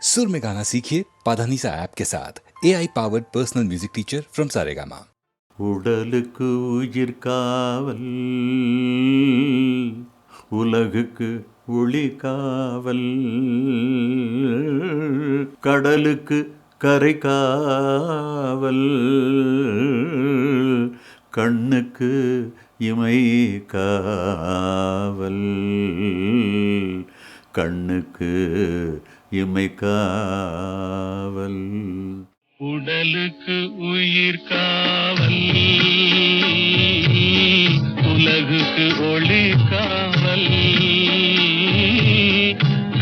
सुर में गाना सीखिए पाधानीसा ऐप के साथ। AI powered personal music teacher from Saregama. உடலுக்கு உயிர் காவல், உலகுக்கு ஒளி காவல், கடலுக்கு கரை காவல், கண்ணுக்கு இமை காவல், கண்ணுக்கு இமை காவல். உடலுக்கு உயிர் காவல், உலகுக்கு ஒளி காவல்,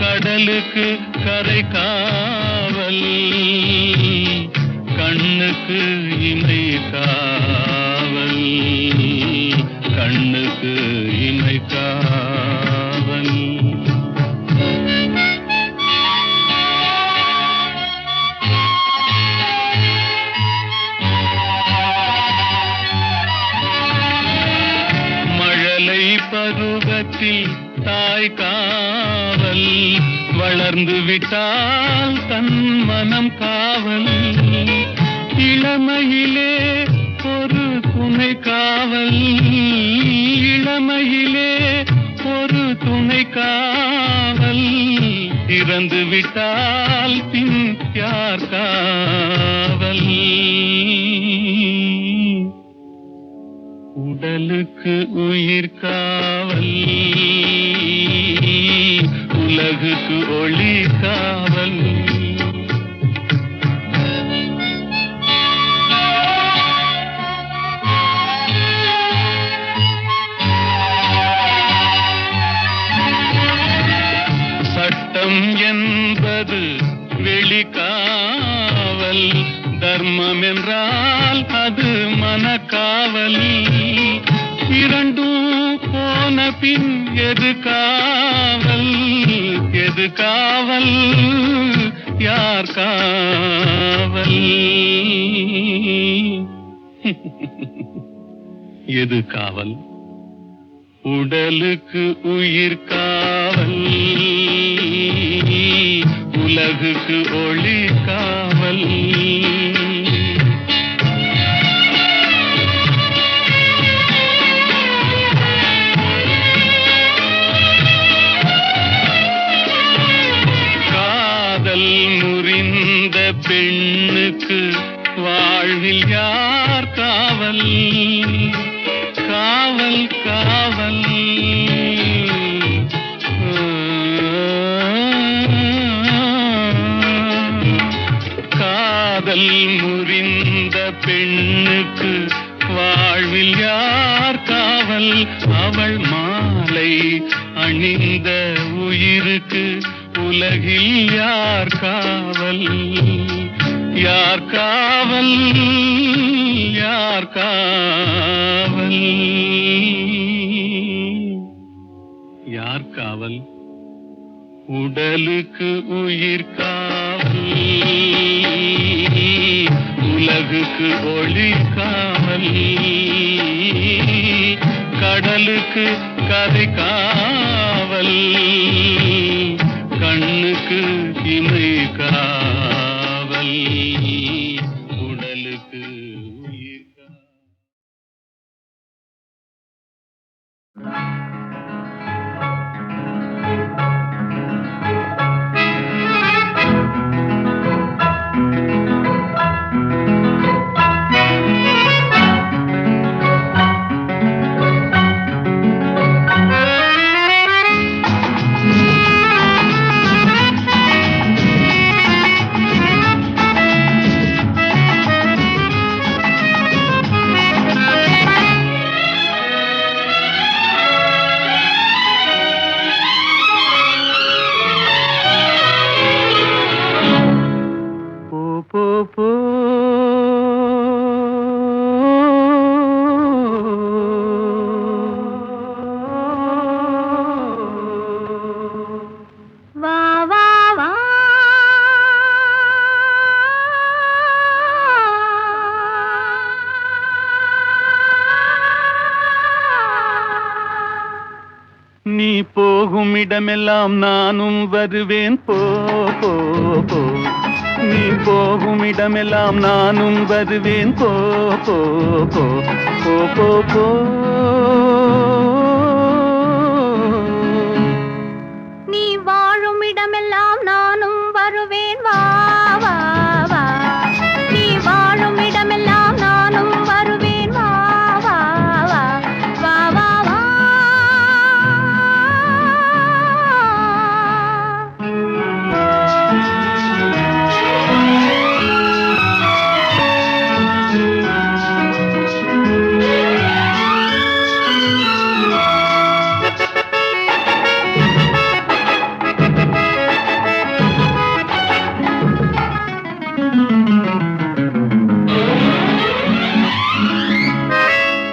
கடலுக்கு கரை காவல், கண்ணுக்கு இமை காவல், கண்ணுக்கு இமை காவல். பருவத்தில் தாய் காவல், வளர்ந்து விட்டால் தன் மனம் காவல், இளமையிலே ஒரு துணை காவல், இளமையிலே ஒரு துணை காவல், இறந்து விட்டால் பின் யார் காவல். உடலுக்கு உயிர் காவல், உலகுக்கு ஒளி காவல். சட்டம் என்பது வெளிக்காவல், தர்மம் என்றால் அது மனக்காவல், இரண்டும் போன பின் எது காவல், எது காவல், யார் காவல், எது காவல். உடலுக்கு உயிர் காவல், உலகுக்கு ஒளி காவல். காதல் முறிந்த பெண்ணுக்கு வாழ்வில் யார் காவல், காவல் காவல். காதல் முறிந்த பெண்ணுக்கு வாழ்வில் யார் காவல், அவள் மாலை அணிந்த உயிருக்கு உலகில் யார் காவல், யார் காவல், யார் காவல், யார் காவல். உடலுக்கு உயிர் காவல், உலகுக்கு ஒளி காவல், கடலுக்கு கரை காவல், கண்ணுக்கு இமை காவல், உடலுக்கு உயிர் காவல். நீ போகும் இடமெல்லாம் நானும் வருவேன், போ போ போ நீ போகும் இடமெல்லாம் நானும் வருவேன் போ போ போ போ போ போ நீ வாழும் இடமெல்லாம் நானும் வருவேன் வா வா வா நீ வாழும் இடமெல்லாம் நானும் வருவேன் வா வா வா வா வா வா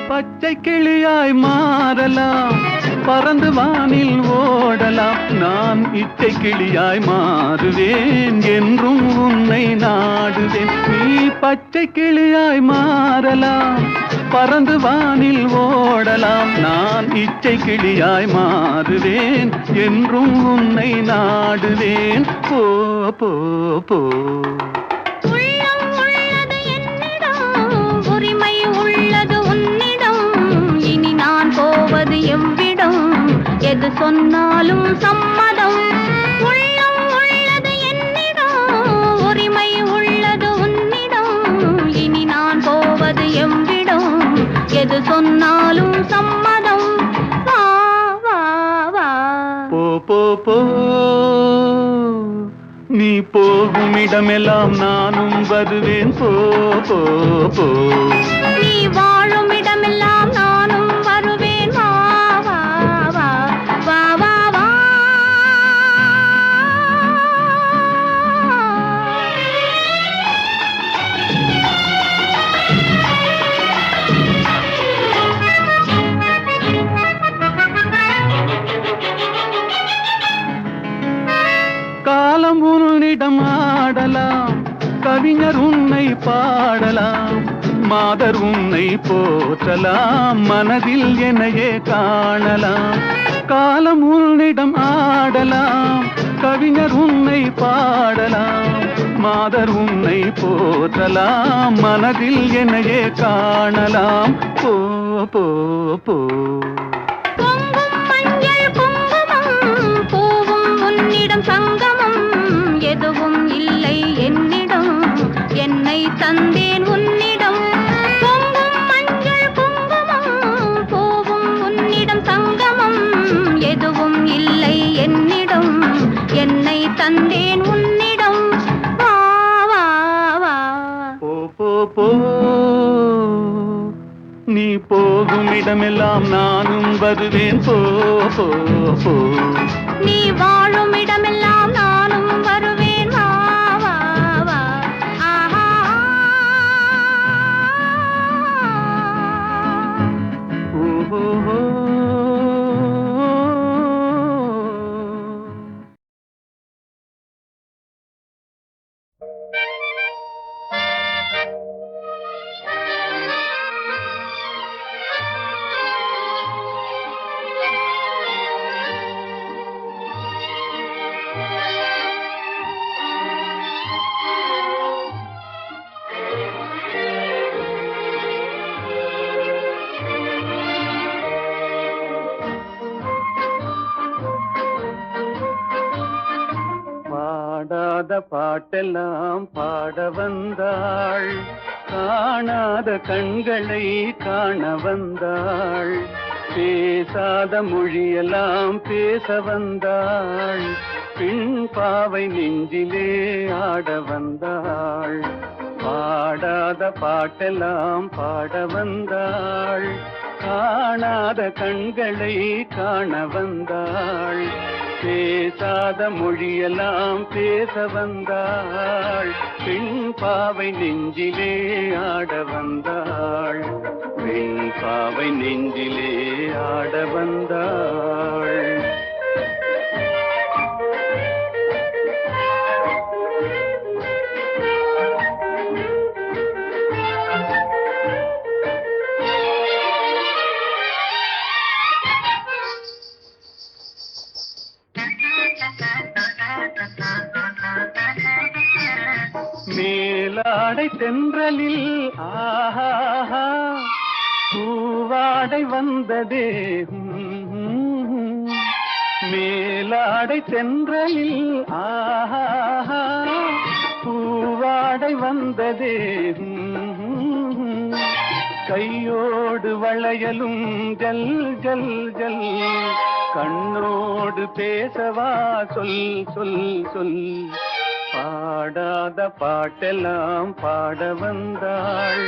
பச்சை கிளியாய் மாறலாம் பறந்து வானில் ஓடலாம் நான் இச்சை கிளியாய் மாறுவேன் என்றும் உன்னை நாடுவேன் நீ பச்சை கிளியாய் மாறலாம் பறந்து வானில் ஓடலாம் நான் இச்சை கிளியாய் மாறுவேன் என்றும் உன்னை நாடுவேன் போ போ போ உள்ளம் உள்ளது என்னிடம் உரிமை உள்ளது உன்னிடம் இனி நான் போவது எவ்விடம் எது சொன்னாலும் சம்மதம் உள்ளம் உள்ளது என்னிடம் உரிமை உள்ளது உன்னிடம் இனி நான் போவது எவ்விடம் எது சொன்னாலும் சம்மதம் வா வா வா போ போ போ நீ போகும் இடமெல்லாம் நானும் வருவேன் போ போ போ நீ வாழும் இடமெல்லாம் நானும் வருவேன் வா வா வா வா வா வா காலம் உன்னிடம் ஆடலாம் கவிஞர் உன்னை பாடலாம் மாதர் உன்னை போற்றலாம் மனதில் என்னையே காணலாம் காலம் உன்னிடம் ஆடலாம் கவிஞர் உன்னை பாடலாம் மாதர் உன்னை போற்றலாம் மனதில் என்னையே காணலாம் போ போ போ பொங்கும் மஞ்சள் குங்குமம் பூவும் உன்னிடம் சங்கமம் எதுவும் இல்லை என்னிடம் என்னை தந்தேன் உன்னிடம் பொங்கும் மஞ்சள் குங்குமம் பூவும் உன்னிடம் சங்கமம் எதுவும் இல்லை என்னிடம் என்னை தந்தேன் உன்னிடம் வா வா வா போ போ போ நீ போகும் இடமெல்லாம் நானும் வருவேன் போ போ போ நீ வாழும் இடமெல்லாம் நானும் வருவேன் வா வா வா ஆஹா ஓஹோ பாடாத பாட்டெல்லாம் பாட வந்தாள் காணாத கண்களை காண வந்தாள் பேசாத மொழியெல்லாம் பேச வந்தாள் பின் பாவை நெஞ்சிலே ஆட வந்தாள் பாடாத பாட்டெல்லாம் பாட வந்தாள் காணாத கண்களை காண வந்தாள் பேசாத மொழியெல்லாம் பேச வந்தாள் பெண் பாவை நெஞ்சிலே ஆட வந்தாள் பெண் பாவை நெஞ்சிலே ஆட வந்தாள் மேலாடை தென்றலில் ஆஹா பூவாடை வந்ததே மேலாடை தென்றலில் ஆஹா பூவாடை வந்ததே கையோடு வளையலும் ஜல் ஜல் ஜல் கண்ணோடு பேசவா சொல் சொல் சொல் பாடாத பாட்டெல்லாம் பாட வந்தாள்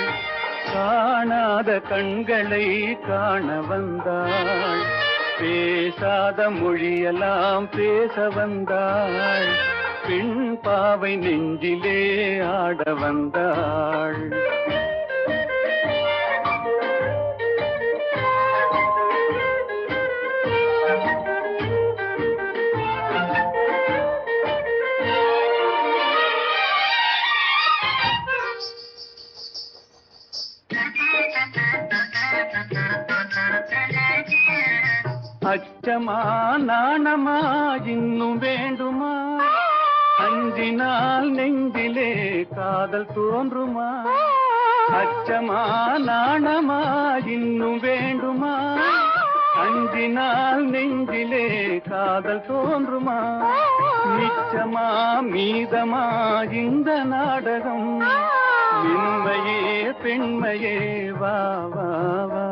காணாத கண்களை காண வந்தாள் பேசாத மொழியெல்லாம் பேச வந்தாள் பெண் பாவை நெஞ்சிலே ஆட வந்தாள் அச்சமா நாணமா இன்னும் வேண்டுமா அஞ்சினால் நெஞ்சிலே காதல் தோன்றுமா அச்சமா நாணமா இன்னும் வேண்டுமா அஞ்சினால் நெஞ்சிலே காதல் தோன்றுமா நிச்சமா மீதமா இந்த நாடகம் மென்மையே பெண்மையே வா வா வா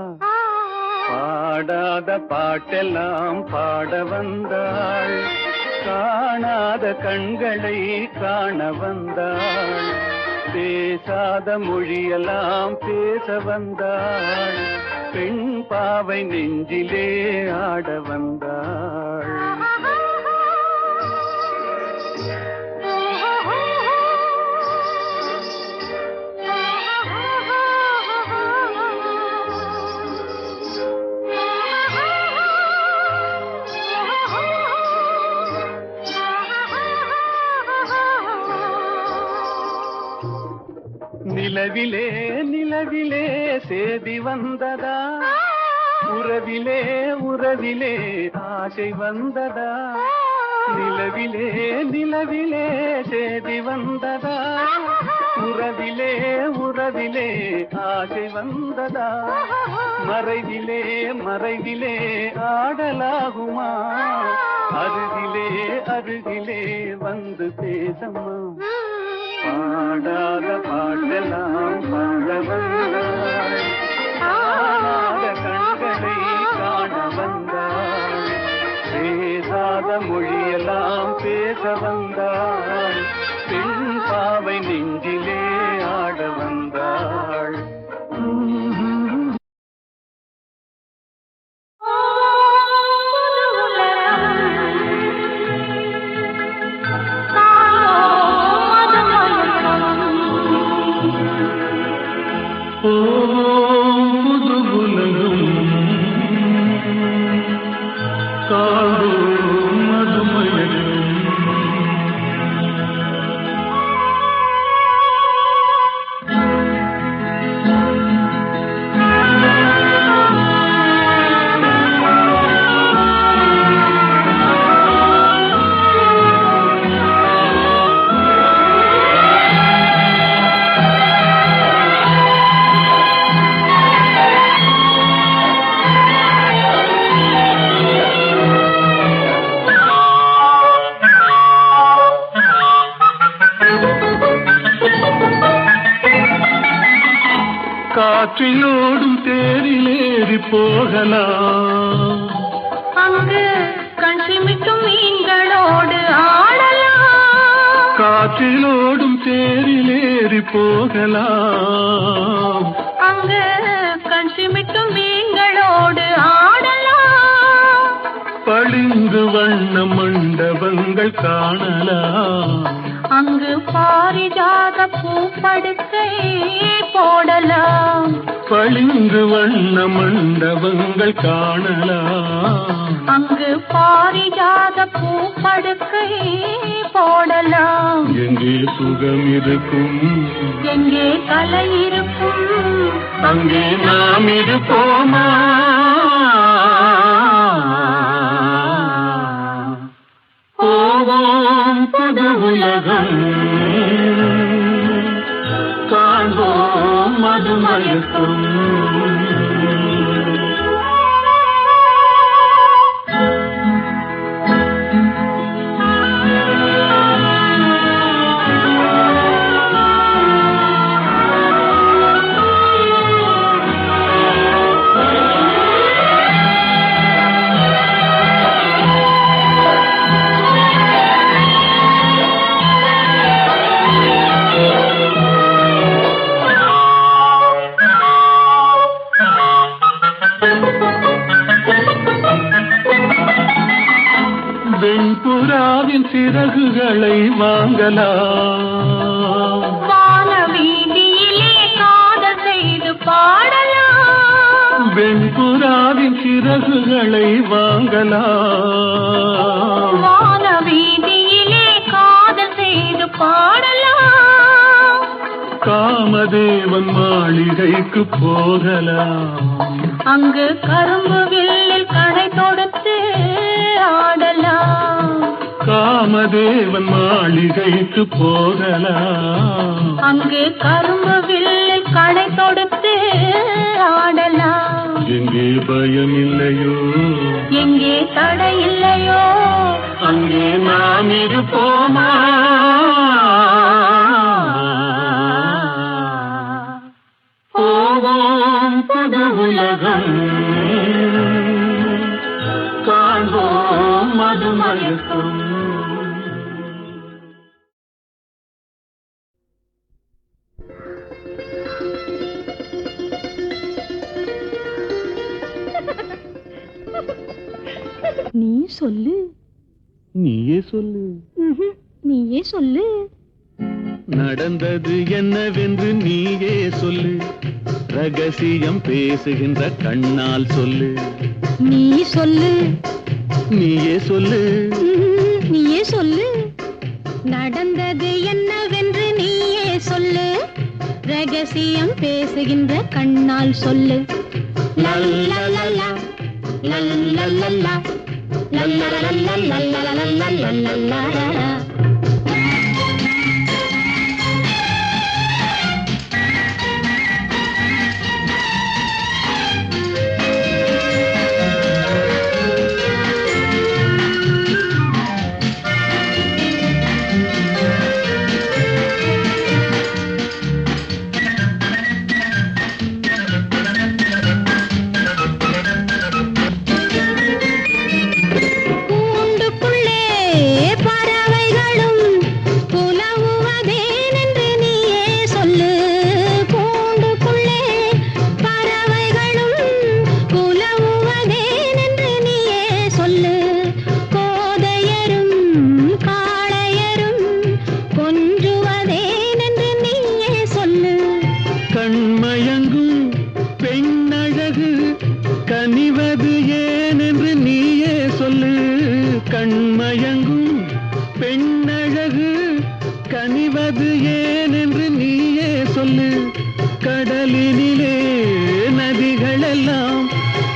பாடாத பாட்டெல்லாம் பாட வந்தாள் காணாத கண்களை காண வந்தாள் பேசாத மொழியெல்லாம் பேச வந்தாள் பெண் பாவை நெஞ்சிலே ஆட வந்தாள் நிலவிலே நிலவிலே சேதி வந்ததா உறவிலே உறவிலே ஆசை வந்ததா நிலவிலே நிலவிலே சேதி வந்ததா உறவிலே உறவிலே ஆசை வந்ததா மறைவிலே மறைவிலே ஆடலாகுமா அருகிலே அருகிலே வந்து பேசம்மா பாடாத பாட்டெல்லாம் பாட வந்தாள் காணாத கண்களை காண வந்தாள் பேசாத மொழியெல்லாம் பேச வந்தாள் பெண் பாவை நெஞ்சிலே ஆட வந்தாள் காற்றிலோடும் தேரிலேறி போகலாம் அங்கு கண் சிமிட்டும் மீன்களோடு ஆடலாம் காற்றிலோடும் தேரிலேறி போகலாம் அங்கு கண் சிமிட்டும் மீன்களோடு ஆடலாம் பளிங்கு வண்ண மண்டபங்கள் காணலாம் அங்கு பாரிஜாத பூப்படுக்கை போடலாம் பளிங்கு வண்ண மண்டபங்கள் காணலாம் அங்கு பாரிஜாத பூப்படுக்கை போடலாம் எங்கே சுகம் இருக்கும் எங்கே கலை இருக்கும் அங்கே நாம் இருப்போமா போவோம் புது உலகம் மதுமயக்கும் வெண்புறாவின் சிறகுகளை வாங்கலாம் வான வீதியிலே காதல் செய்து பாடலாம் வெண்புறாவின் சிறகுகளை வாங்கலாம் வான வீதியிலே காதல் செய்து பாடலாம் காமதேவன் மாளிகைக்கு போகலாம் அங்கு கரும்பு வில்லில் கடை தொடுத்து ஆடலாம் காமதேவன் மாளிகைக்கு போகலாம் அங்கு கரும்பு வில்லில் கடை தொடுத்து ஆடலாம் எங்கே பயம் இல்லையோ எங்கே தடை இல்லையோ அங்கே நாம் இருப்போமா போவோம் புது உலகம் காண்போம் மதுமயக்கும் நீ சொல்லு நீயே சொல்லு நீயே சொல்லு நடந்தது என்னவென்று நீயே சொல்லு ரகசியம் பேசுகின்ற கண்ணால் சொல்லு நீ சொல்லு நீயே சொல்லு நீயே சொல்லு நடந்தது என்னவென்று நீயே சொல்லு ரகசியம் பேசுகின்ற கண்ணால் சொல்லு லல்லலலா லல்லலலா லல்லலலலா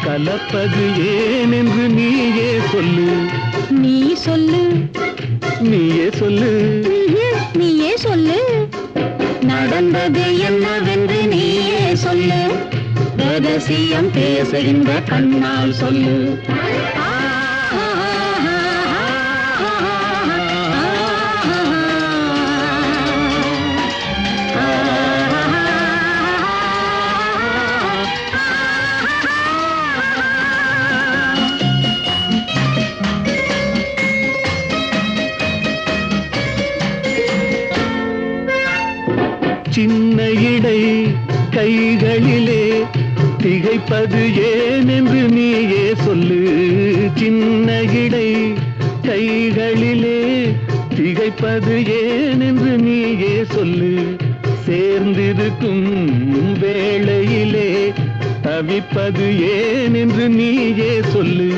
கலப்பது ஏனென்று நீயே சொல்லு நீ சொல்லு நீயே சொல்லு நீயே சொல்லு நடந்தது என்னவென்று நீயே சொல்லு ரகசியம் பேசுகின்ற கண்ணால் சொல்லு சின்ன இடை கைகளிலே திகைப்பது ஏனென்று நீயே சொல்லு சின்ன இடை கைகளிலே திகைப்பது ஏனென்று நீயே சொல்லு சேர்ந்திருக்கும் வேளையிலே தவிப்பது ஏனென்று நீயே சொல்லு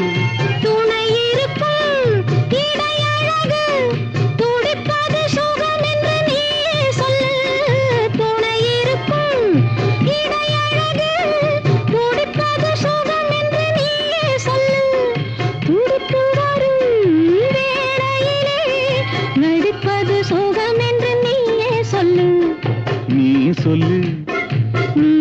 சொல்லு நீ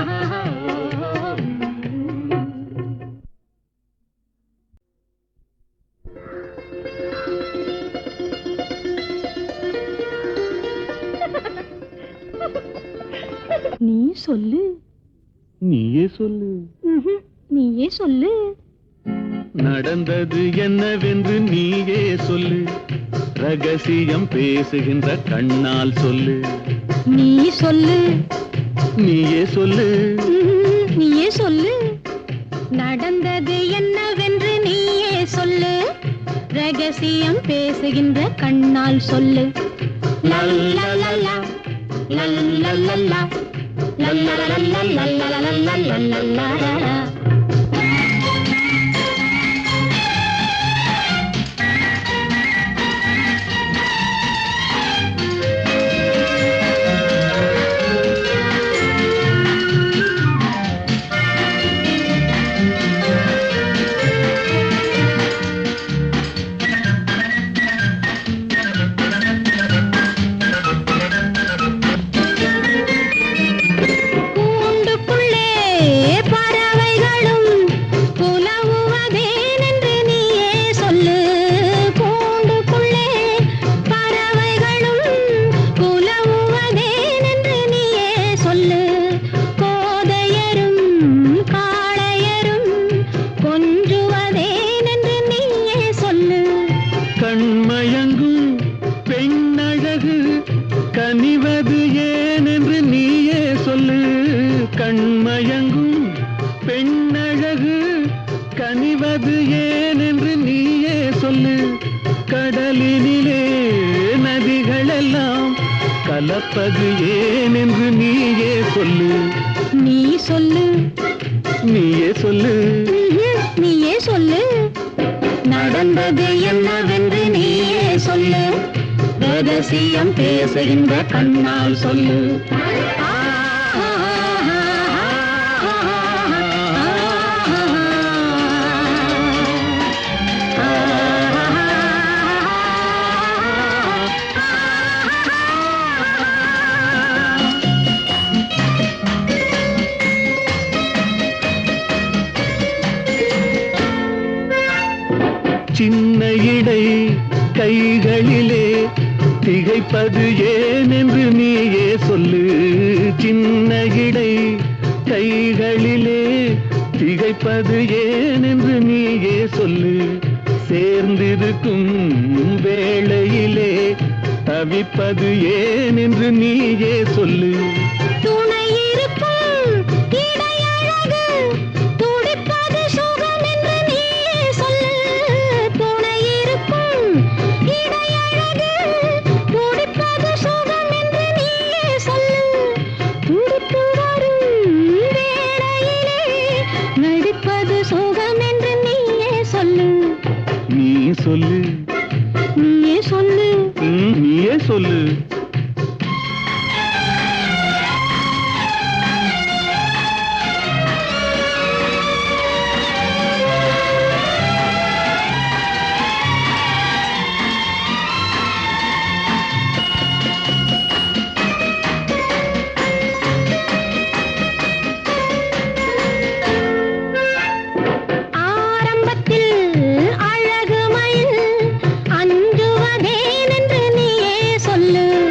நீ சொல்லு. நீயே சொல்லு. நீயே சொல்லு. நடந்தது என்னவென்று நீயே சொல்லு. ரகசியம் பேசுகின்ற கண்ணால் சொல்லு. நீ சொல்லு. நீயே சொல்லு. நீயே சொல்லு. நடந்தது என்னவென்று நீயே சொல்லு. ரகசியம் பேசுகின்ற கண்ணால் சொல்லு. லல்லலலா லல்லலலா லல்லலலலா. கலப்பது ஏன் என்று நீயே சொல்லு. நீ சொல்லு. நீயே சொல்லு. நீயே சொல்லு. நடந்தது என்னவென்று நீயே சொல்லு. ரகசியம் பேசுகின்ற கண்ணால் சொல்லு. சின்ன இடை கைகளிலே திகைப்பது ஏன் என்று நீயே சொல்லு. சின்ன இடை கைகளிலே திகைப்பது ஏன் என்று நீயே சொல்லு. சேர்ந்திருக்கும் வேளையிலே தவிப்பது ஏன் என்று நீயே சொல்லு. சொல்லு. நீயே சொல்லு. நீயே சொல்லு. அழகு மயில் அஞ்சுவதேன் என்று நீயே சொல்லு.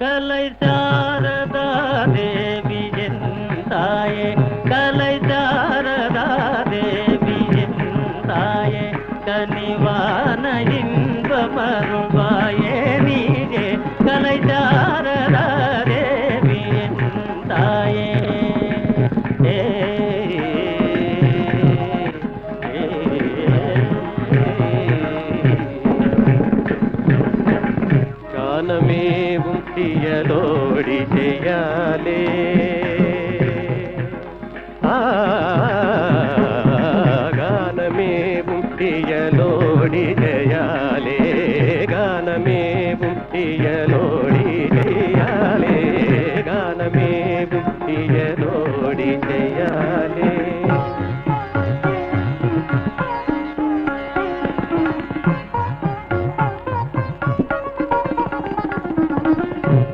கலை சாரதா தேவி என் தாயே, கலை சாரதா தேவி என் தாயே, கனிவான இன்பமருள்வாயே நீயே, கலை சாரதா தேவி என் தாயே. கானமேவும் தியலோடி செய்யாலே, கானமேவும் தியலோடி செய்யாலே, கானமேவும் தியலோடி செய்யாலே, கானமேவும் தியலோடி செய்யாலே.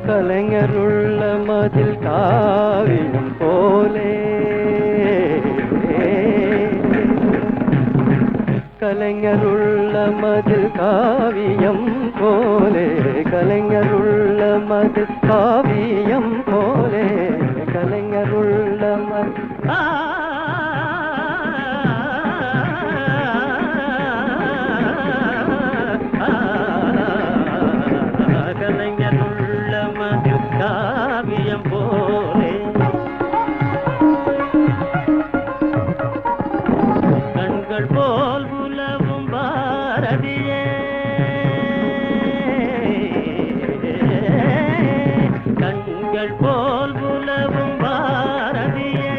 கலைஞருள்ள மதில் காவியம் போலே, கலைஞருள்ள மதில் காவியம் போலே, கலைஞருள்ள மதில் காவியம் போலே, கலைஞருள்ள மதில் கலைஞருள்ள மதில் காவியம் போலே, கண்கள் போல் உலவும் பாரதியே, கண்கள் போல் உலவும் பாரதியே.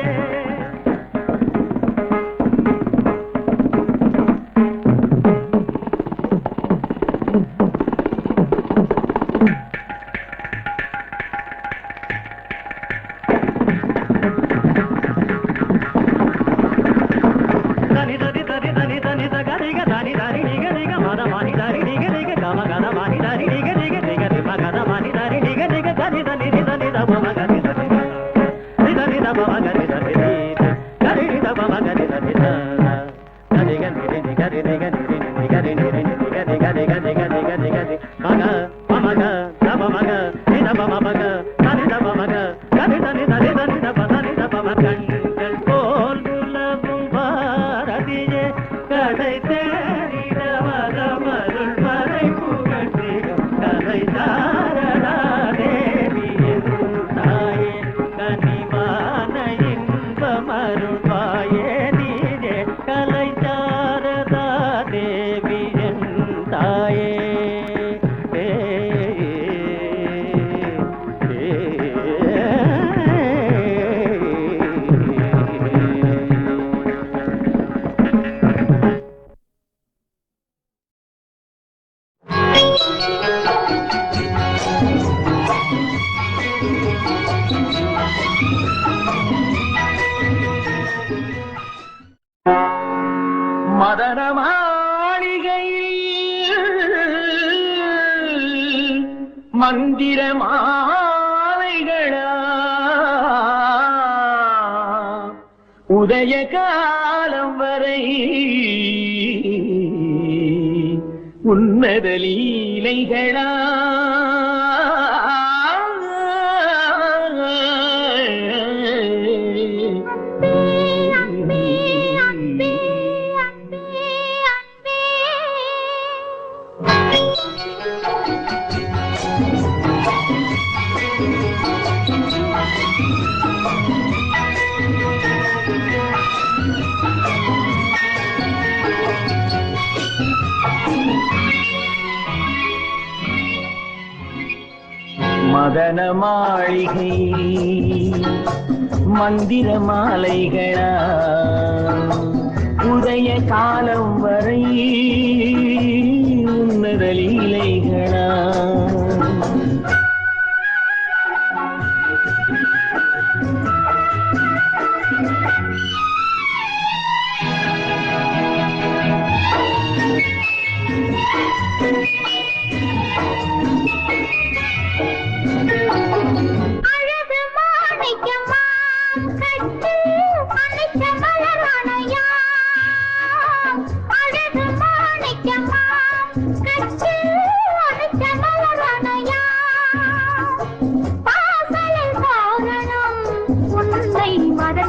கண்கள் போல் உலவும் பாரதியே, கடை தேடிட வரமருள் மறை புகழ்ந்திடும் கலை சாரதா தேவி என் தாயே, கனிவான இன்பமருள்வாயே நீயே, கலை சாரதா தேவி என் தாயே. மதன மாளிகையில் மந்திர மாலைகளா, உதய காலம் வரை உன்னத லீலைகளா, மதன மாளிகை மந்திர மாலைகளா உதய காலம் வரை உன்னத லீலைகளா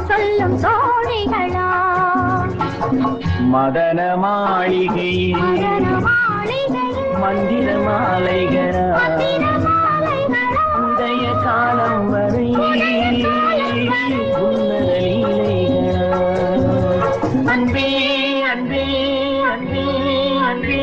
சொல்லும் தோழிகளா மதன மாளிகை மந்திர மாலைகளா உதய காலம் வரை உன்னத லீலைகளா அன்பே அன்பே அன்பே அன்பே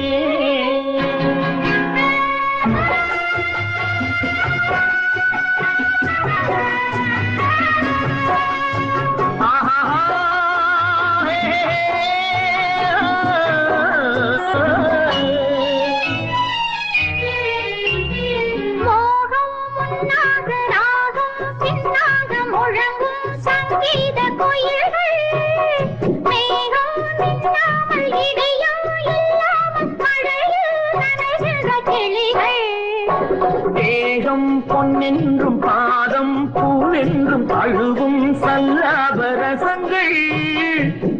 தேகம் பொன்னென்றும் பாதம் பூவென்றும் தழுவும் சல்லாபரசங்கள்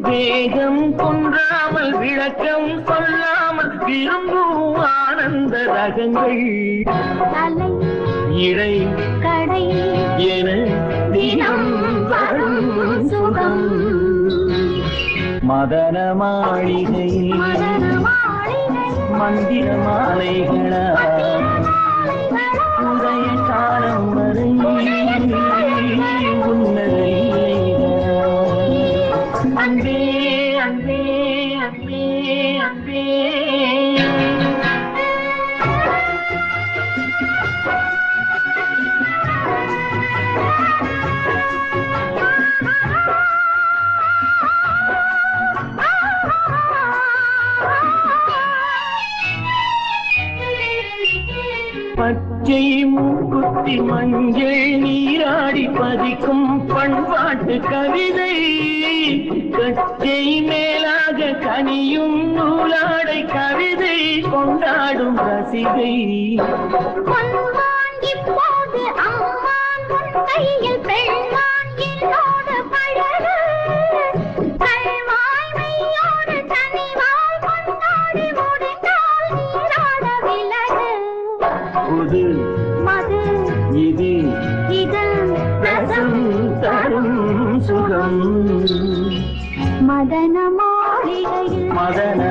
வேகம் கொன்றாமல் விளக்கம் சொல்லாமல் விரும்பும் ஆனந்த ரகங்கள் இடை கடை என தினம் வரும் சுகம் மதன மாளிகை மந்திர மாலைகளா உதய காலம் வரை உன்னத லீலைகளா அன்பே அன்பே அன்பே அன்பே பச்சை மூக்குத்தி மஞ்சள் நீராடி பதிக்கும் பண்பாட்டு கவிதை கச்சை மேலாக கனியும் நூலாடை கவிதை கொண்டாடும் ரசிகை இப்போது அம்மான் உன் கையில் பெண்மான் என்னோடு பழகு கல்வாய்மையோடு தனிவாய் கொண்டாடி முடிந்தால் நீராட விலகு புது மது இது இதழ் ரசம் தரும் சுகம் மதன மாளிகையில் மதன